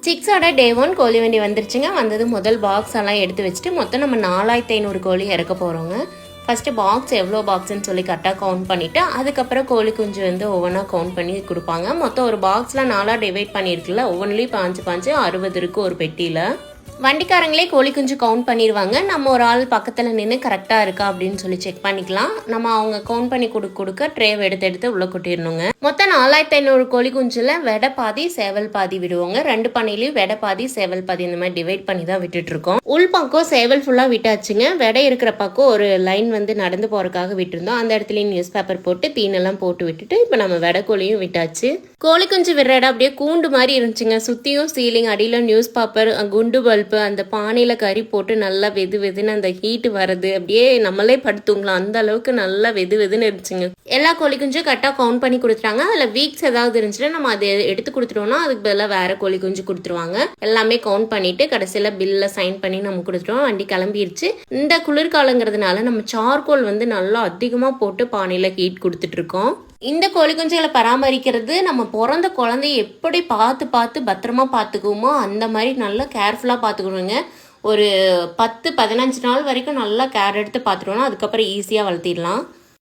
சிக்ஸோட டே 1 கோழி வண்டி வந்துருச்சுங்க. வந்தது முதல் பாக்ஸ் எல்லாம் எடுத்து வச்சுட்டு மொத்தம் நம்ம 4500 கோழி இறக்க போகிறோங்க. ஃபஸ்ட்டு பாக்ஸ் எவ்வளோ பாக்ஸ்ன்னு சொல்லி கரெக்டாக கவுண்ட் பண்ணிவிட்டு அதுக்கப்புறம் கோழி குஞ்சு வந்து ஒவ்வொன்றா கவுண்ட் பண்ணி கொடுப்பாங்க. மொத்தம் ஒரு பாக்ஸில் 4 டிவைட் பண்ணியிருக்குல்ல, ஒவ்வொன்றிலையும் 5 60 இருக்குது ஒரு பெட்டியில். வண்டிக்காரங்களே கோழி குஞ்சு கவுண்ட் பண்ணிடுவாங்க. நம்ம ஒரு ஆள் பக்கத்தில் நின்று கரெக்டாக இருக்கா அப்படின்னு சொல்லி செக் பண்ணிக்கலாம். நம்ம அவங்க கவுண்ட் பண்ணி கொடுக்க ட்ரேவை எடுத்து உள்ளே கொட்டிடணுங்க. மொத்தம் 4500 கோழி குஞ்சில் வெடை பாதி சேவல் பாதி விடுவோங்க. 2 பண்ணையிலையும் வெடை பாதி சேவல் பாதி இந்த மாதிரி டிவைட் பண்ணி தான் விட்டுட்டு இருக்கோம். உள் பக்கம் சேவல் ஃபுல்லாக விட்டாச்சுங்க. வெடை இருக்கிற பக்கம் ஒரு லைன் வந்து நடந்து போகிறதுக்காக விட்டுருந்தோம். அந்த இடத்துலையும் நியூஸ் பேப்பர் போட்டு தீனெல்லாம் போட்டு விட்டுட்டு இப்போ நம்ம வெடை கோழியும் விட்டாச்சு. கோழி குஞ்சு விடுற இடம் அப்படியே கூண்டு மாதிரி இருந்துச்சுங்க. சுற்றியும் சீலிங், அடியில் நியூஸ் பேப்பர், குண்டு பல்ப், அந்த பானையில் கறி போட்டு நல்லா வெதுன்னு அந்த ஹீட்டு வர்றது அப்படியே நம்மளே படுத்துங்களாம். அந்த அளவுக்கு நல்லா வெதுன்னு இருந்துச்சுங்க. எல்லா கோழி குஞ்சும் கரெக்டாக கவுண்ட் பண்ணி கொடுத்துட்டாங்க. அதில் வீக்ஸ் ஏதாவது இருந்துச்சுன்னா நம்ம அதை எடுத்து கொடுத்துட்டோம்னா அதுக்கு பதிலாக வேற கோழி குஞ்சு கொடுத்துருவாங்க. எல்லாமே கவுண்ட் பண்ணிட்டு கடைசியில் பில்ல சைன் பண்ணி நம்ம கொடுத்துட்டோம். வண்டி கிளம்பிடுச்சு. இந்த குளிர்காலங்கிறதுனால நம்ம சார்கோல் வந்து நல்லா அதிகமாக போட்டு பானையில் ஹீட் கொடுத்துட்டு இருக்கோம். இந்த கோழி குஞ்சுகளை பராமரிக்கிறது நம்ம பிறந்த குழந்தைய எப்படி பார்த்து பத்திரமா பார்த்துக்குவோமோ அந்த மாதிரி நல்லா கேர்ஃபுல்லாக பார்த்துக்கணுங்க. ஒரு 10-15 நாள் வரைக்கும் நல்லா கேர் எடுத்து பார்த்துட்டோம்னா அதுக்கப்புறம் ஈஸியாக வளர்த்திடலாம்.